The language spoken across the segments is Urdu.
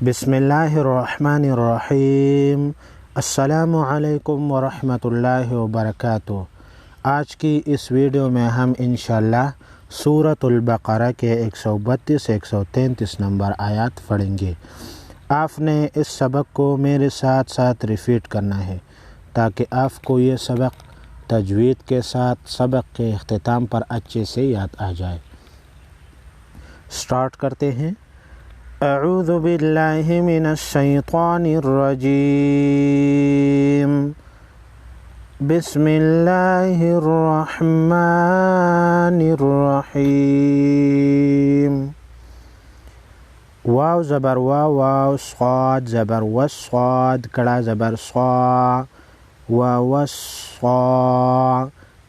بسم اللہ الرحمن الرحیم۔ السلام علیکم ورحمۃ اللہ وبرکاتہ۔ آج کی اس ویڈیو میں ہم انشاءاللہ سورۃ البقرہ کے 132-133 نمبر آیات پڑھیں گے۔ آپ نے اس سبق کو میرے ساتھ ساتھ ریپیٹ کرنا ہے تاکہ آپ کو یہ سبق تجوید کے ساتھ سبق کے اختتام پر اچھے سے یاد آ جائے۔ سٹارٹ کرتے ہیں۔ اعوذ باللہ من الشیطان الرجیم، بسم اللہ الرحمن الرحیم۔ واو زبر واو، صاد زبر وصاد، کڑا زبر صا، وصا،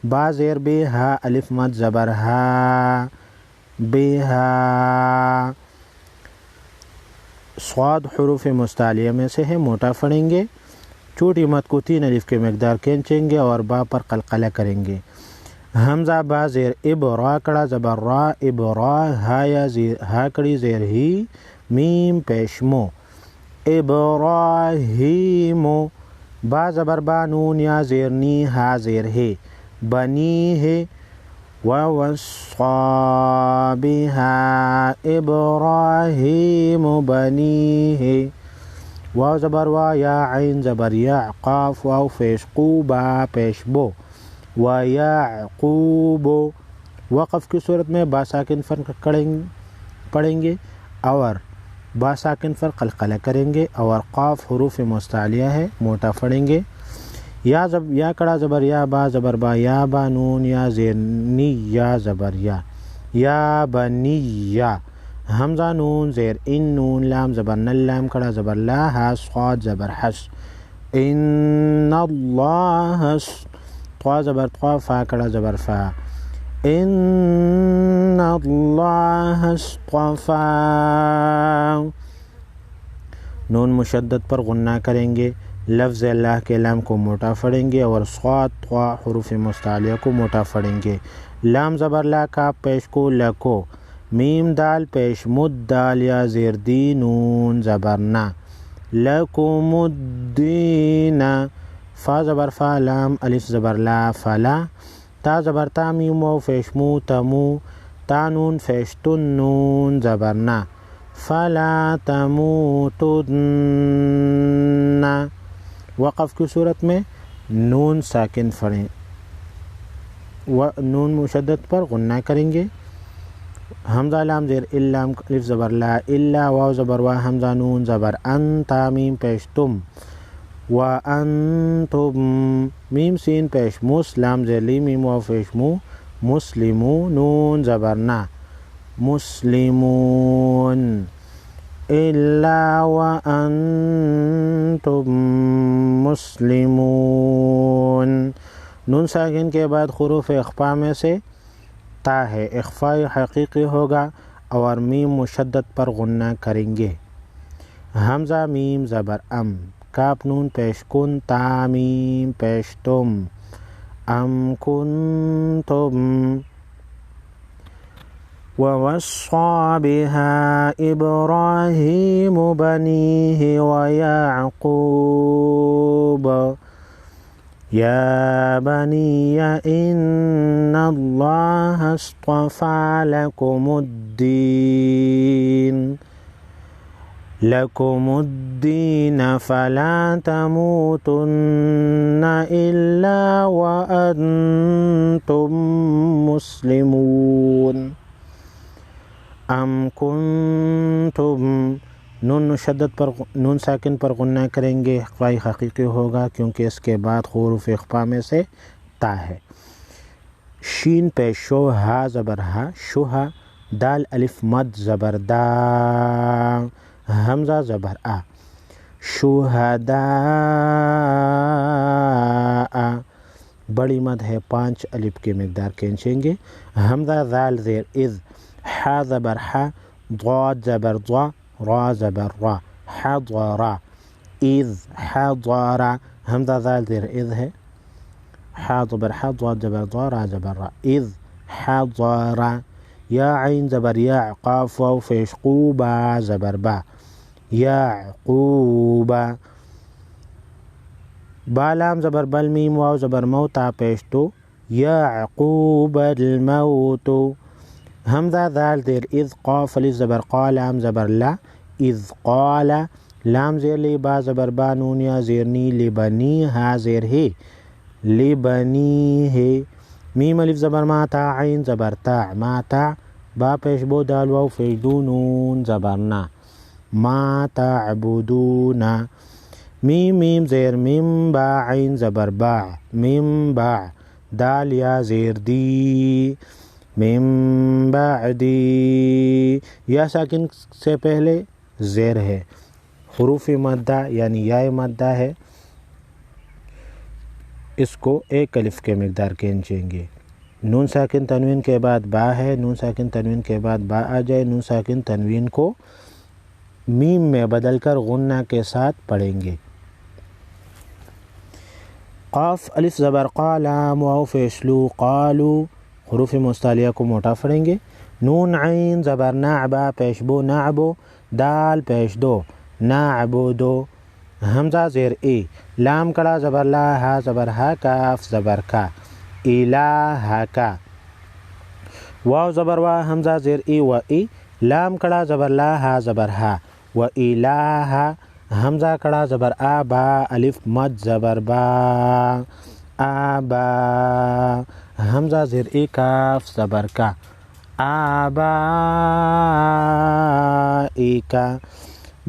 با زیر بے ہا، الف مد زبر ہا، بے ہا۔ صاد حروف مستعلیہ میں سے ہے، موٹا پڑھیں گے، چھوٹی مد کو 3 الف کے مقدار کھینچیں گے اور با پر قلقلہ کریں گے۔ حمزہ با زیر اب، را کڑا زبر را، ابرا، ہا کڑی زیر ہی، میم پیش مو، ابراہیم۔ با زبر با، نون یا زیر نی، ہا زیر ہے، بنی ہے، ووصّا بہا ابراہیم بنیہ۔ واو زبر وا، یا عین زبر یا، قاف واو پیش قو، با پیش بو، ویعقوب۔ وقف کی صورت میں با ساکن پر پڑھیں گے اور با ساکن پر قلقلہ کریں گے، اور قاف حروف مستعلیہ ہے، موٹا پڑھیں گے۔ یا کڑا زبر یا، با زبر با، یا با، نون یا زیر نی، یا زبر یا بنی یا۔ حمزہ نون زیر ان، نون لام زبر نل، لام کڑا زبر لا، ہا صاد زبر حس، ان اللہ، طوا زبر طوا، فا کڑا زبر فا، ان اللہ اصطفا۔ نون مشدد پر غنہ کریں گے، لفظ اللہ کے لام کو موٹا پڑھیں گے اور صاد طوا حروف مستعلیہ کو موٹا پڑھیں گے۔ لام زبر لا، کاف پیش کو، لکو، میم دال پیش مد، دال یا زیر دی، نون زبر نا، لکم الدین۔ فا زبر فا، لام الف زبر لا، فلا، تا زبر تا، میم واو پیش مو، تمو، تا نون پیش تن، نون زبر نا، فلا تموتن۔ وقف کی صورت میں نون ساکن پڑھیں، نون مشدد پر غنہ کریں گے۔ حمزہ لام زیر لام الف زبر لا، الا، واو زبر وا، حمزہ نون زبر ان، تا میم پیش تم، وانتم، میم سین پیش مس، لام زیر لی، میم واو پیش مو، مسلمو، نون زبر نا، مسلمون، الا وانتم مسلمون۔ نون ساکن کے بعد حروف اخفا میں سے تا ہے، اخفاء حقیقی ہوگا اور میم مشدد پر غنہ کریں گے۔ حمزہ میم زبر ام، کاف نون پیش کن، تا میم پیش تم، ام کنتم۔ ووصّى بها إبراهيم بنيه ويعقوب يا بني إن الله اصطفى لكم الدين فلا تموتن إلا وأنتم مسلمون۔ ام کنتم، نون مشدد پر نون ساکن پر غنہ کریں گے، اخفاء حقیقی ہوگا کیونکہ اس کے بعد حروف اخفا میں سے تا ہے۔ شین پیش شو، ہا زبر ہا، شوہا، دال الف مد زبر دا، حمزہ زبر آ، شہداء، بڑی مد ہے، 5 الف کے مقدار کھینچیں گے۔ حمزہ ذال زیر اذ، حا زبر حا، ضاد زبر ضا، را زبر را، حضر، اذ حضر۔ حمزہ ذال زیر اذ ہے، حا زبر حا، ضاد زبر ضا، را زبر را، اذ حضر۔ یا عین زبر یا، قاف واو پیش قو، با زبر با، یعقوب. با لام زبر بل میم واو زبر مو تا پیش تو یعقوب الموت. حمزہ دال زیر اذ قاف الف زبر قا لام زبر لا اذ قال. لام زیر لی با زبر با نون یا زیر نی لبنی ہا زیر ہے لبنی ہے. میم الف زبر ما تا عین زبر تا ما تا. با پیش بو دال واو پیش دو نون زبر نا ما تعبدون. میم میم زیر میم با عین زبر با میم با. دال یا زیر دی من بعدی. یا ساکن سے پہلے زیر ہے. حروف مدہ یعنی یا مدہ ہے، اس کو ایک الف کے مقدار کھینچیں گے. نون ساکن تنوین کے بعد با ہے، نون ساکن تنوین کے بعد با آ جائے. نون ساکن تنوین کو میم میں بدل کر غنہ کے ساتھ پڑھیں گے. قاف الف زبر قا لام واو پیش لو قالو. حروف مستعلیہ کو موٹا پڑھیں گے. نون عین زبر نعبا پیش بو نعبو. دال پیش دو نعبدو. حمزہ زیر ای. لام کڑا زبر لا ہا زبر ہا کاف زبر کا الہ کا. واو زبر وا حمزہ زیر ای و ای. لام کڑا زبر لا ہا زبر ہا و الہ. حمزہ کڑا زبر آ با الف مد زبر با آبا. حمزہ زیر ای کاف زبر کا آبا ای کا.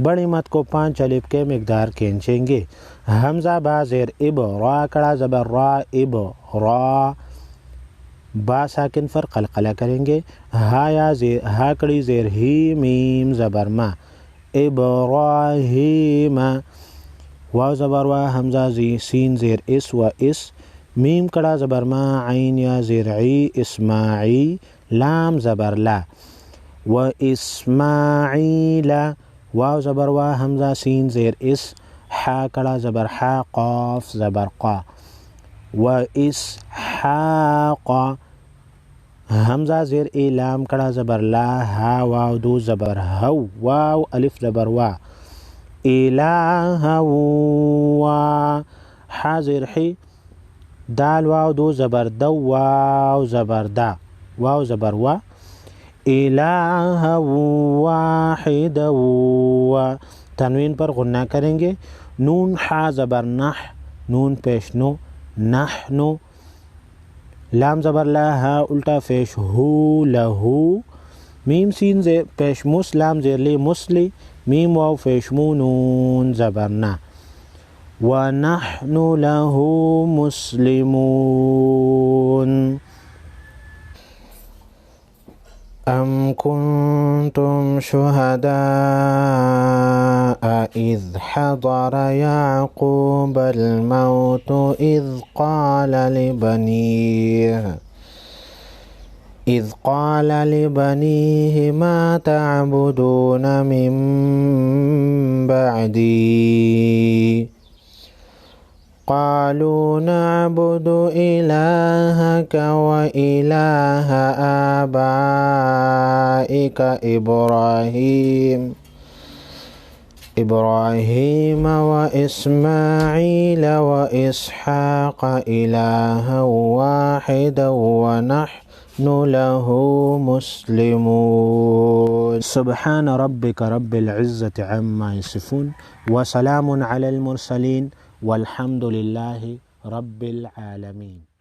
بڑی مد کو 5 الف کے مقدار کھینچیں گے. حمزہ با زیر اب. را کڑا زبر را اب را. با ساکن پر قلقلہ کریں گے. ہا کڑی زیر ہی میم زبر ما ابراہیم. واو زبر وا حمزہ سین زیر اس و اس. میم کڑا زبر ما عین یا زیر عی اسماعی. لام زبر لا و اسماعیل. واو زبر وا حمزہ سین زیر اس. حا کڑا زبر حا قاف زبر قا و اسحاق. حمزہ زیر ای. لام کڑا زبر لا ہا واو دو زبر ہو. واو الف زبر وا الہ وا. حا زیر حی. دال واو دو زبر دو واو زبر دا واو زبر وا الہ واحد وا. تنوین پر غنہ کریں گے. نون حا زبر نح نون پیش نو نحنو. لام زبر لا ہا الٹا پیش ہو لہو. میم سین زیر پیش مس لام زیر لی مسلی. میم واو پیش مو نون زبر نا ونحن له مسلمون. أم كنتم شهداء إذ حضر يعقوب الموت إذ قال لبنيه ما تعبدون من بعدي قالوا نعبد إلهك وإله آبائك إبراهيم وإسماعيل وإسحاق إلها واحدا ونحن له مسلمون. سبحان ربك رب العزة عما يصفون وسلام على المرسلين والحمد لله رب العالمين.